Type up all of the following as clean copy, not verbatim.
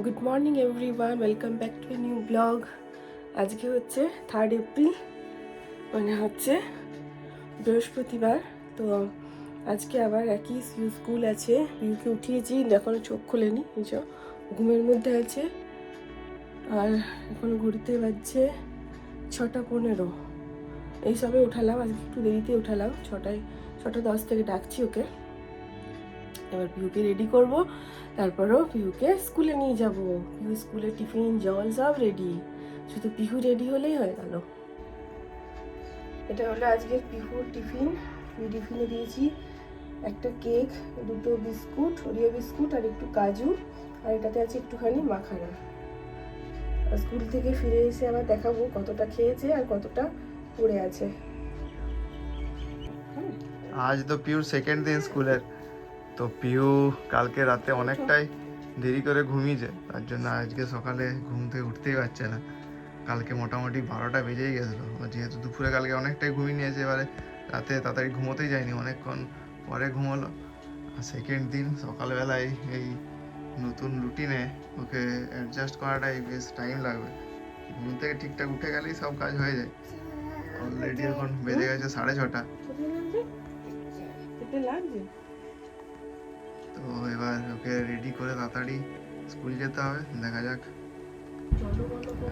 Good morning everyone, welcome back to a new blog. আজকে হচ্ছে 3rd April, মানে হচ্ছে বৃহস্পতিবার। তো আজকে আবার একই স্কুল আছে। পিউকে উঠিয়েছি, এখনো চোখ খোলেনি, বুঝছো, ঘুমের মধ্যে আছে। আর এখন ঘুরতে বাজছে 6:15। এইসবে উঠালাম, আজকে একটু দেরিতে উঠালাম। 6:10 থেকে ডাকছি ওকে। এবার পিউকে রেডি করব, তারপরও পিহুকে স্কুলে নিয়ে যাব। পিহু স্কুলে টিফিন জল সব রেডি, শুধু পিহু রেডি হলেই হয়ে গেল। এটা হলো আজকের পিহুর টিফিন। টিফিনে দিয়েছি একটা কেক, 2টো বিস্কুট, ওরিও বিস্কুট আর একটু কাজু, আর এটাতে আছে একটুখানি মাখানা। স্কুল থেকে ফিরে এসে আবার দেখাবো কতটা খেয়েছে আর কতটা পড়ে আছে। আজ তো পিউর সেকেন্ড দিন স্কুলের। তো পিউ কালকে রাতে অনেকটাই দেরি করে ঘুমিয়েছে, তার জন্য আজকে সকালে ঘুম থেকে উঠতেই পারছে না। কালকে মোটামুটি 12টা বেজেই গেছিলো, যেহেতু দুপুরে কালকে অনেকটাই ঘুমিয়ে নিয়েছে। এবারে রাতে তাড়াতাড়ি ঘুমোতেই যায়নি, অনেকক্ষণ পরে ঘুমোলো। আর সেকেন্ড দিন সকালবেলায় এই নতুন রুটিনে ওকে অ্যাডজাস্ট করাটাই বেশ টাইম লাগবে। ঘুম থেকে ঠিকঠাক উঠে গেলেই সব কাজ হয়ে যায়। অলরেডি এখন বেজে গেছে 6:30। তো এবার ওকে রেডি করে তাড়াতাড়ি স্কুল যেতে হবে, দেখা যাক।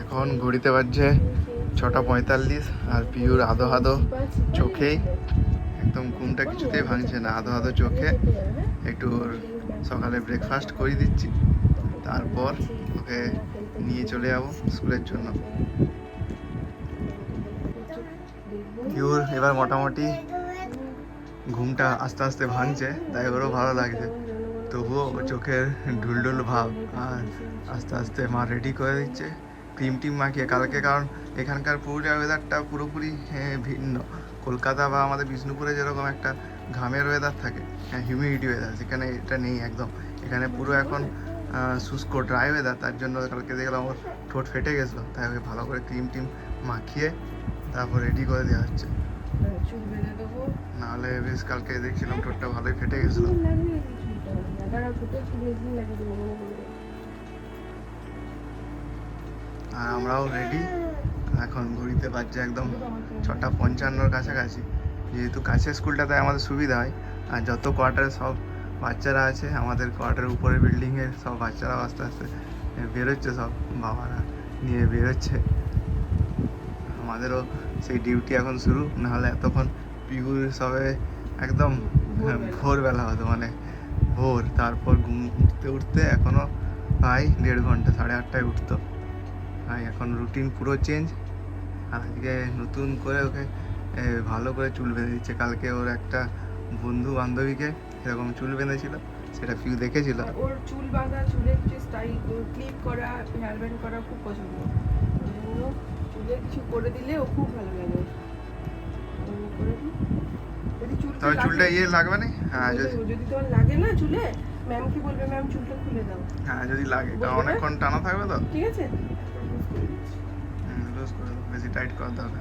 এখন ঘড়িতে বাজছে 6:45, আর পিউর আধো আধো চোখেই, একদম ঘুমটা কিছুতেই ভাঙছে না। আধো আধো চোখে একটু সকালে ব্রেকফাস্ট করে দিচ্ছি, তারপর ওকে নিয়ে চলে যাবো স্কুলের জন্য। পিউর এবার মোটামুটি ঘুমটা আস্তে আস্তে ভাঙছে, তাই ওরও ভালো লাগছে। তবুও চোখের ঢুলঢুল ভাব। আর আস্তে আস্তে মা রেডি করে দিচ্ছে ক্রিম টিম মাখিয়ে কালকে, কারণ এখানকার পুরুলিয়ার ওয়েদারটা পুরোপুরি ভিন্ন। কলকাতা বা আমাদের বিষ্ণুপুরে যেরকম একটা ঘামের ওয়েদার থাকে, হিউমিডিটি ওয়েদার, সেখানে এটা নেই একদম। এখানে পুরো এখন শুষ্ক ড্রাই ওয়েদার, তার জন্য কালকে দেখলাম ওর ঠোঁট ফেটে গেছিলো, তাই ওকে ভালো করে ক্রিম টিম মাখিয়ে তারপর রেডি করে দেওয়া হচ্ছে। নাহলে বেশ কালকে দেখছিলাম ঠোঁটটা ভালোই ফেটে গেছিলো। আর আমরাও রেডি। এখন ঘড়িতে বাজছে একদম 6:55 কাছাকাছি। যেহেতু কাছের স্কুলটা, তাই আমাদের সুবিধা হয়। আর যত কোয়ার্টারে সব বাচ্চারা আছে, আমাদের কোয়ার্টারের উপরের বিল্ডিংয়ের সব বাচ্চারাও আস্তে আস্তে বেরোচ্ছে, সব বাবারা নিয়ে বেরোচ্ছে। আমাদেরও সেই ডিউটি এখন শুরু, নাহলে এতক্ষণ পিহুর সবে একদম ভোরবেলা হতো, মানে ভোর। তারপর ঘুম উঠতে উঠতে এখনও প্রায় 1.5 ঘন্টা, 8:30টায় উঠতো। আর এখন রুটিন পুরো চেঞ্জ। আর আজকে নতুন করে ওকে ভালো করে চুল বেঁধে দিচ্ছে। কালকে ওর একটা বন্ধু বান্ধবীকে এরকম চুল বেঁধেছিল, সেটা পিউ দেখেছিল। ওর চুল বাঁধা, চুলের যে স্টাইল, ক্লিপ করা, হেয়ার ব্যান্ড করা খুব পছন্দ। চুলে কিছু করে দিলে ও খুব ভালো লাগে। তবে চুলটা লাগবে না। হ্যাঁ, যদি তোমার লাগে না চুলে, ম্যামকে বলবে, ম্যাম চুলটা খুলে দাও। হ্যাঁ, যদি লাগে, কারণ অনেকক্ষণ টানা থাকবে তো। ঠিক আছে, লুজ করে দাও, বেশি টাইট করে দাও না।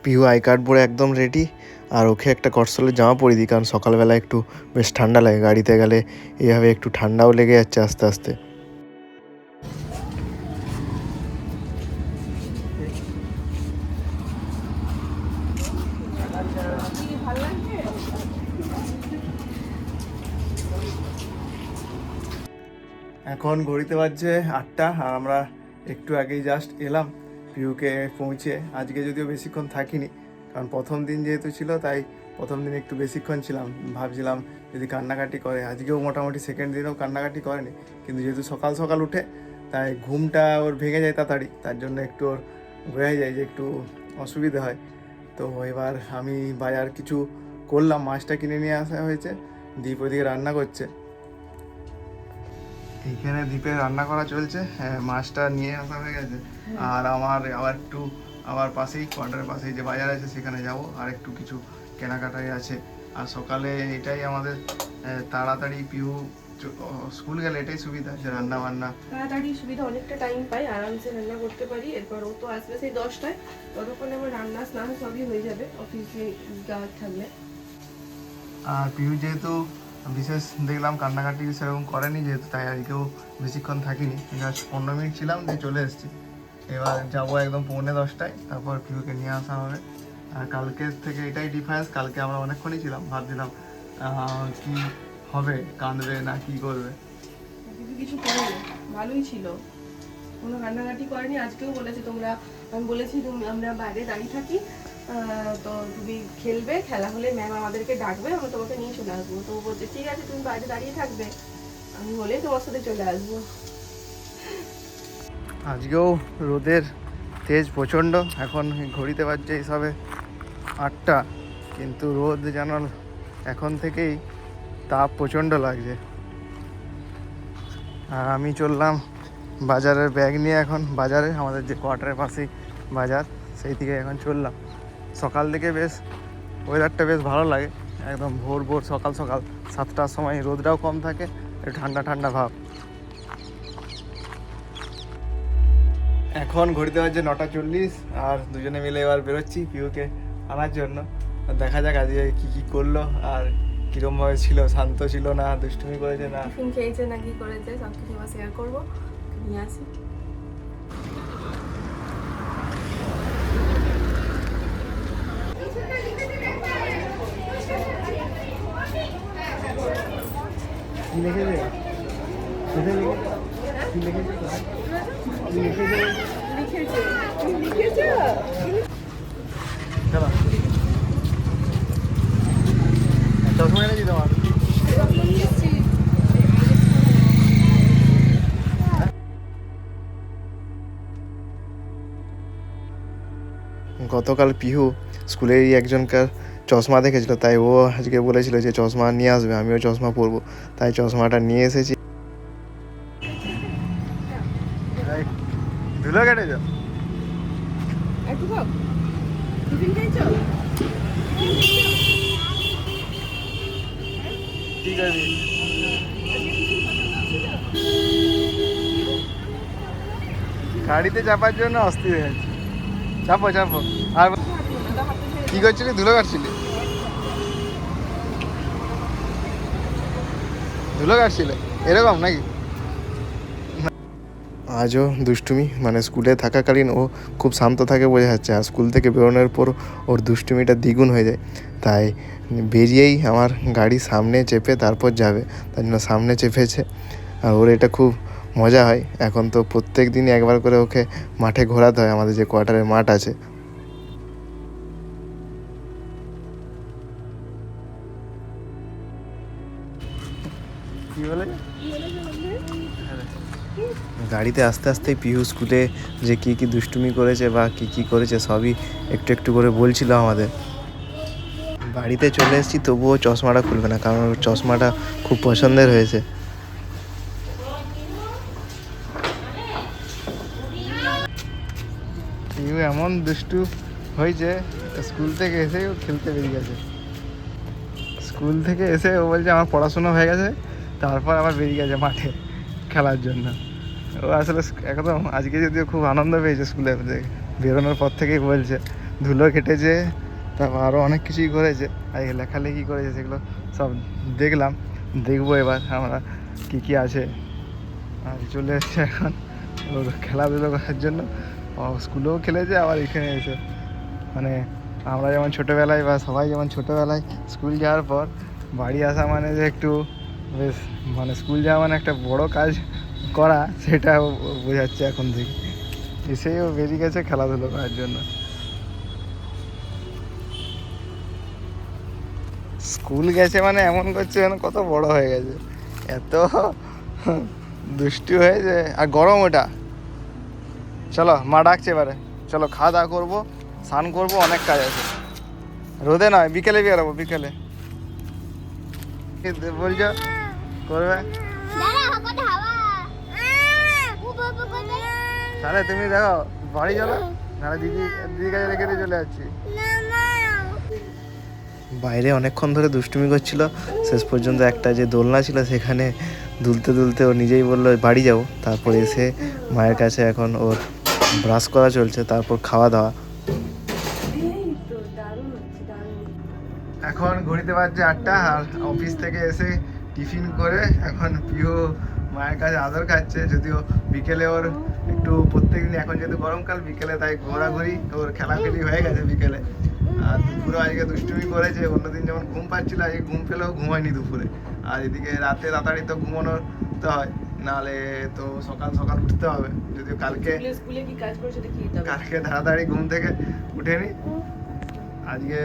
পিউ আই কার্ড পরে একদম রেডি। আর ওকে একটা কটসলের জামা পরিয়ে দিই, কারণ সকালবেলা একটু বেশ ঠান্ডা লাগে, গাড়িতে গেলে এইভাবে একটু ঠান্ডাও লেগে যাচ্ছে আস্তে আস্তে। এখন ঘড়িতে বাজছে 8টা, আর আমরা একটু আগেই জাস্ট এলাম পিউকে পৌঁছে। আজকে যদিও বেশিক্ষণ থাকিনি, কারণ প্রথম দিন যেহেতু ছিল, তাই প্রথম দিন একটু বেশিক্ষণ ছিলাম। ভাবছিলাম যদি কান্নাকাটি করে। আজকেও মোটামুটি সেকেন্ড দিনেও কান্নাকাটি করেনি, কিন্তু যেহেতু সকাল সকাল উঠে, তাই ঘুমটা ওর ভেঙে যায় তাড়াতাড়ি, তার জন্য একটু ওর বোঝাই যায় যে একটু অসুবিধে হয়। তো এবার আমি বাজার কিছু করলাম, মাছটা কিনে নিয়ে আসা হয়েছে, দীপ ওইদিকে রান্না করছে। এইখানে দ্বীপে রান্না করা চলছে, হ্যাঁ, মাছটা নিয়ে আসা হয়ে গেছে। আর আমার আবার একটু আবার পাশেই, কোয়ার্টারের পাশেই যে বাজার আছে, সেখানে যাব, আর একটু কিছু কেনাকাটাই আছে। আর সকালে এটাই আমাদের তাড়াতাড়ি পিউ স্কুল গেলে এটাই সুবিধা, যে রান্না বান্না তাড়াতাড়ি সুবিধা, অনেকটা টাইম পাই, আরামসে রান্না করতে পারি। এরপর ও তো আসবে সেই 10টায়, ততক্ষণে আমার রান্না স্নান সবই হয়ে যাবে অফিসে যাওয়ার থাকলে। আর পিহু যেহেতু বিশেষ দেখলাম কান্নাকাটি সেরকম করেনি যেহেতু, তাই আজকেও বেশিক্ষণ থাকিনি, জাস্ট 15 মিনিট ছিলাম দিয়ে চলে এসেছি। এবার যাবো একদম 9:45টায়, তারপর পিহুকে নিয়ে আসা হবে। আর কালকের থেকে এটাই ডিফারেন্স, কালকে আমরা অনেকক্ষণই ছিলাম, ভাবছিলাম কি হবে, কাঁদবে না কি করবে, কিন্তু কিছু করেনি, ভালোই ছিল, কোনো কান্নাকাটি করেনি। আজকেও বলেছে তোমরা, আমি বলেছি তুমি আমরা বাইরে দাঁড়িয়ে থাকি, তো তুমি খেলবে, খেলা হলে ম্যাম আমাদেরকে ডাকবে, আমরা তোমাকে নিয়ে চলে আসবো। তো ও বলছে ঠিক আছে তুমি বাইরে দাঁড়িয়ে থাকবে, আমি হলেই তোমার সাথে চলে আসবো। আজকেও রোদের তেজ প্রচণ্ড। এখন ঘড়িতে বাজছে হিসাবে 8টা, কিন্তু রোদ যেন এখন থেকেই তাপ প্রচণ্ড লাগছে। আর আমি চললাম বাজারের ব্যাগ নিয়ে, এখন বাজারে আমাদের যে কোয়ার্টারের পাশেই বাজার, সেই দিকে এখন চললাম। সকাল থেকে বেশ ওয়েদারটা বেশ ভালো লাগে, একদম ভোর ভোর সকাল সকাল 7টার সময় রোদটাও কম থাকে, একটু ঠান্ডা ঠান্ডা ভাব। এখন ঘড়িতে বাজছে 9:40, আর দুজনে মিলে এবার বেরোচ্ছি পিহুকে আনার জন্য। দেখা যাক আজকে কী কী করলো আর কীরকমভাবে ছিল, শান্ত ছিল না দুষ্টুমি করেছে না টিফিন খেয়েছে না কি করেছে সব কিছু শেয়ার করবো, নিয়ে আসি। কি লিখেছে, কোথায় লিখেছে, কি লিখেছে, কি লিখেছে, চলো চশমা এনেছি তোমার। গতকাল পিহু স্কুলেরই একজনকার চশমা দেখেছিল, তাই ও আজকে বলেছিল যে চশমা নিয়ে আসবে, আমিও চশমা পরবো, তাই চশমাটা নিয়ে এসেছি। ধুলো কেটেছ, ঠিক আছে গাড়িতে চাপার জন্য অস্থির হয়ে যাচ্ছে, চাপো চাপো। আর কি করছিলি, ধুলো কাটছিলি, ধুলো কাটছিলে এরকম নাকি? আজও দুষ্টুমি, মানে স্কুলে থাকাকালীন ও খুব শান্ত থাকে বোঝা যাচ্ছে, আর স্কুল থেকে বেরোনোর পর ওর দুষ্টুমিটা দ্বিগুণ হয়ে যায়। তাই বেরিয়েই আমার গাড়ির সামনে চেপে তারপর যাবে, তার জন্য সামনে চেপেছে। আর ওর এটা খুব মজা হয়। এখন তো প্রত্যেক দিনই একবার করে ওকে মাঠে ঘোরাতে হয়, আমাদের যে কোয়ার্টারের মাঠ আছে। কি বলে, গাড়িতে আস্তে আস্তেই পিহু স্কুলে যে কী কী দুষ্টুমি করেছে বা কী কী করেছে সবই একটু একটু করে বলছিল আমাদের। বাড়িতে চলে এসেছি, তবুও চশমাটা খুলবে না, কারণ ওর চশমাটা খুব পছন্দের হয়েছে। পিহু এমন দুষ্টু হয়েছে, স্কুল থেকে এসেই ও খেলতে বেরিয়ে গেছে। স্কুল থেকে এসে ও বলছে আমার পড়াশোনা হয়ে গেছে, তারপর আবার বেরিয়ে গেছে মাঠে খেলার জন্য। ও আসলে একদম আজকে যদিও খুব আনন্দ পেয়েছে, স্কুলে বেরোনোর পর থেকেই বলছে ধুলো কেটেছে, তারপর আরও অনেক কিছুই করেছে, আর লেখালেখি করেছে, সেগুলো সব দেখলাম, দেখবো এবার আমরা কী কী আছে। আর চলে এসছে এখন ওর খেলাধুলো করার জন্য, স্কুলেও খেলেছে আবার এখানে এসে। মানে আমরা যেমন ছোটোবেলায় বা সবাই যেমন ছোটোবেলায় স্কুল যাওয়ার পর বাড়ি আসা মানে যে একটু বেশ, মানে স্কুল যাওয়া মানে একটা বড় কাজ করা, সেটা বোঝাচ্ছে এখন থেকে। এসেও বেরিয়ে গেছে খেলাধুলো করার জন্য। স্কুল গেছে মানে এমন করছে যেন কত বড় হয়ে গেছে, এত দুষ্টু হয়েছে। আর গরম ওটা, চলো মা ডাকছে এবারে, চলো খাওয়া দাওয়া করবো, স্নান করবো, অনেক কাজ আছে। রোদে নয়, বিকেলে বেরোবো, বিকেলে বলছো করবে। তাহলে তুমি দেখো বাড়ি চলো, নাহলে দিদি কাছে রেখে দিয়ে চলে যাচ্ছি। বাইরে অনেকক্ষণ ধরে দুষ্টুমি করছিল, শেষ পর্যন্ত একটা যে দোলনা ছিল সেখানে দুলতে দুলতে ও নিজেই বললো বাড়ি যাবো। তারপর এসে মায়ের কাছে এখন ওর ব্রাশ করা চলছে, তারপর খাওয়া দাওয়া। এখন এখন ঘড়িতে বাজছে 8টা, আর অফিস থেকে এসে টিফিন করে এখন পিউ মায়ের কাছে আদর খাচ্ছে। যদিও বিকেলে ওর একটু প্রত্যেকদিন, এখন যেহেতু গরমকাল বিকেলে তাই ঘোরাঘুরি ওর খেলাখেলি হয়ে গেছে বিকেলে। আর দুপুরে আজকে দুষ্টুমি করেছে, অন্যদিন যেমন ঘুম পাচ্ছিল আজকে ঘুম পেলেও ঘুমায়নি দুপুরে। আর এদিকে রাতে তাড়াতাড়ি তো ঘুমানো তো হয়, নাহলে তো সকাল সকাল উঠতে হবে। যদিও কালকে কালকে তাড়াতাড়ি ঘুম থেকে উঠেনি, আজকে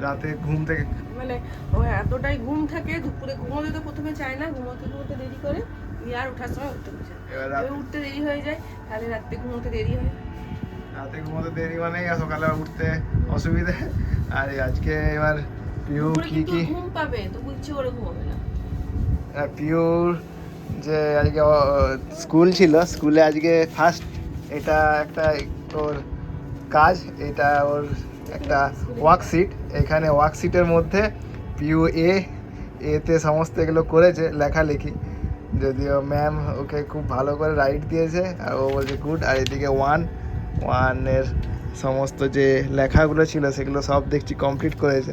রাতে ঘুম থেকে মানে ও এতটাই ঘুম থাকে, দুপুরে ঘুমোতে তো প্রথমে চায় না, ঘুমোতে দেরি করে, আর ওঠার সময় উঠতে বসে, উঠতে দেরি হয়ে যায়, তাহলে রাতে ঘুমোতে দেরি হয়। রাতে ঘুমোতে দেরি মানে সকালে উঠতে অসুবিধে। আর আজকে এবার পিউ কি ঘুম পাবে তো বুঝছে ওরে ঘুমাবে না। পিউর যে আজকে স্কুল ছিল, স্কুলে আজকে ফার্স্ট এটা একটা ওর কাজ, এটা ওর একটা ওয়ার্কশিট। এখানে ওয়ার্কশিটের মধ্যে পিউ এতে সমস্ত এগুলো করেছে লেখালেখি। যদিও ম্যাম ওকে খুব ভালো করে রাইট দিয়েছে আর ও বলছে গুড। আর এদিকে ওয়ানের সমস্ত যে লেখাগুলো ছিল সেগুলো সব দেখছি কমপ্লিট করেছে।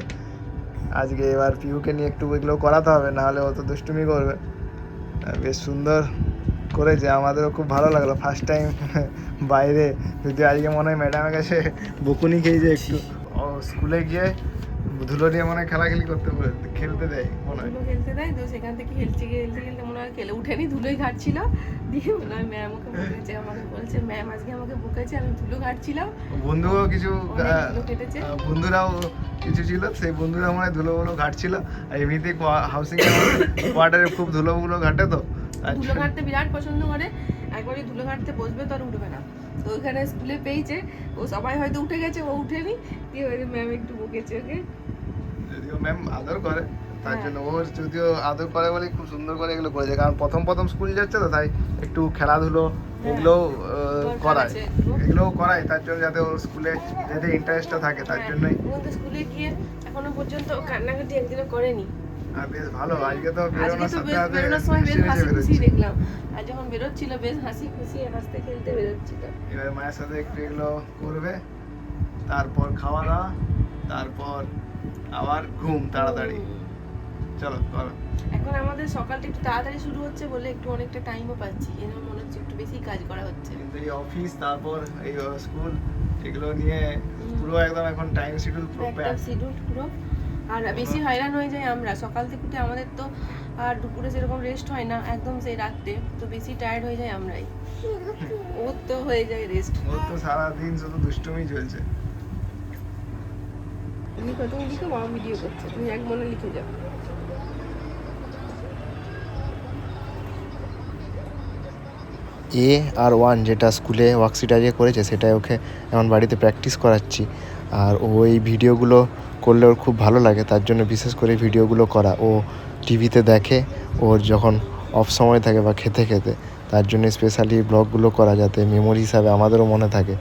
আজকে এবার পিউকে নিয়ে একটু এগুলো করাতে হবে, নাহলে ও তো দুষ্টুমি করবে। বেশ সুন্দর করেছে, আমাদেরও খুব ভালো লাগলো ফার্স্ট টাইম বাইরে। যদি আজকে মনে হয় ম্যাডামের কাছে বকুনি খেয়েছে একটু। ও স্কুলে গিয়ে ধুলো নিয়ে মনে হয় খেলাখেলি খেলতে দেয় মনে হয়, খেলতে দেয় তো সেখান থেকে খেলতে মনে হয় খেলে উঠেনি, ধুলোই ঘাটছিল। দিয়ে মনে হয় ম্যাম ওকে বকেছে, আমাকে বলছে ম্যাম আজকে আমাকে বকেছে, আমি ধুলো ঘাটছিলাম। বন্ধুরাও কিছু কেটেছে, বন্ধুরাও কিছু ছিল, সেই বন্ধুরা মনে হয় ধুলোগুলো ঘাটছিল। আর এমনিতেই হাউসিং কোয়ার্টারে খুব ধুলোগুলো ঘাটে, তো ধুলো ঘাটতে বিরাট পছন্দ করে। একবারই ধুলো ঘাটতে বসবে তো আর উঠবে না। তো ওইখানে স্কুলে পেয়েছে, ও সবাই হয়তো উঠে গেছে, ও উঠেনি। দিয়ে ম্যাম একটু বকেছে ওকে। যদিও ম্যাম আদর করে, তার জন্য ওর যদিও আদর করে বলে খুব সুন্দর করে এগুলো করেছে। কারণ প্রথম স্কুল যাচ্ছে তো, তাই একটু খেলাধুলো এগুলোও করায়, তার জন্য যাতে ওর স্কুলে যাতে ইন্টারেস্টটা থাকে, তার জন্যই। স্কুলে গিয়ে এখনো পর্যন্ত কান্নাকাটি একদিনও করেনি। আর বেশ ভালো, আজকে তো বেরোনোর সময় বেশ হাসি খুশি দেখলাম। আর যখন বেরোচ্ছিল বেশ হাসি খুশি হাসতে খেলতে বেরোচ্ছিল। এবার মায়ের সাথে একটু এগুলো করবে, তারপর খাওয়া দাওয়া, তারপর আবার ঘুম তাড়াতাড়ি। চলো করো। এখন আমাদের সকালটা একটু তাড়াতাড়ি শুরু হচ্ছে বলে একটু অনেকটা টাইমও পাচ্ছি, এরকম মনে হচ্ছে একটু বেশি কাজ করা হচ্ছে। কিন্তু এই অফিস তারপর এই স্কুল এগুলো নিয়ে পুরো একদম এখন টাইম শিডিউল পুরো। আর বেশি হয়রান হয়ে যায় আমরা সকাল থেকে উঠে, আমাদের তো আর দুপুরে সেরকম রেস্ট হয় না, একদম সেই রাত্রে তো বেশি টায়ার্ড হয়ে যায় আমরাই। ওর তো হয়ে যায় রেস্ট, ওর তো সারাদিন শুধু দুষ্টুমি চলছে। লিখো, তুমি লিখো, মা ভিডিও করছে, তুমি এক মনে লিখে যাও। আর ওয়ান যেটা স্কুলে ওয়ার্কশিট আজকে করেছে সেটাই ওকে এখন বাড়িতে প্র্যাকটিস করাচ্ছি। আর ওই ভিডিওগুলো করলে ওর খুব ভালো লাগে, তার জন্য বিশেষ করে ভিডিওগুলো করা। ও টিভিতে দেখে ওর যখন অফ সময় থাকে বা খেতে খেতে, তার জন্য স্পেশালি ব্লগগুলো করা, যাতে মেমোরি হিসাবে আমাদেরও মনে থাকে।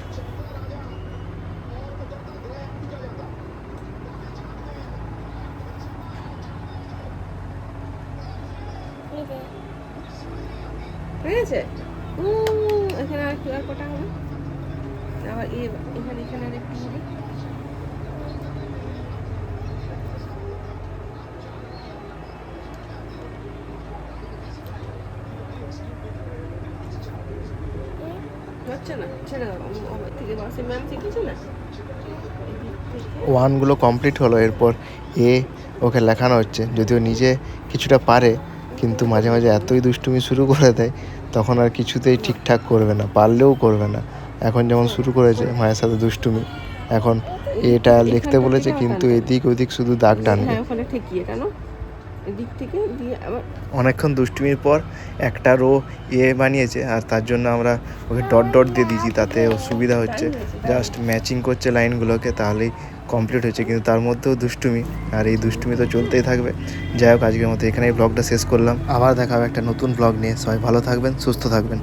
ঠিক আছে, এখানে আর কিউআর কোডটা হবে, আবার এখানে আর একটু হবে। হচ্ছে না, ছেড়ে দাও, থেকে বাসে ম্যাম শিখেছে না। ওয়ানগুলো কমপ্লিট হলো, এরপর ওকে লেখানো হচ্ছে। যদিও নিজে কিছুটা পারে, কিন্তু মাঝে মাঝে এতই দুষ্টুমি শুরু করে দেয়, তখন আর কিছুতেই ঠিকঠাক করবে না, পারলেও করবে না। এখন যেমন শুরু করেছে মায়ের সাথে দুষ্টুমি, এখন এটা লিখতে বলেছে কিন্তু এদিক ওদিক শুধু দাগ টানবে। ওখানে ঠেকিয়ে টানো, এদিক থেকে দিয়ে আবার। অনেকক্ষণ দুষ্টুমির পর একটা রো বানিয়েছে, আর তার জন্য আমরা ওকে ডট ডট দিয়ে দিয়েছি, তাতে সুবিধা হচ্ছে। জাস্ট ম্যাচিং করছে লাইনগুলোকে, তাহলেই কমপ্লিট হচ্ছে। কিন্তু তার মধ্যেও দুষ্টুমি, আর এই দুষ্টুমি তো চলতেই থাকবে। যাই হোক, আজকের মতো এখানেই ব্লগটা শেষ করলাম। আবার দেখা হবে একটা নতুন ব্লগ নিয়ে। সবাই ভালো থাকবেন, সুস্থ থাকবেন।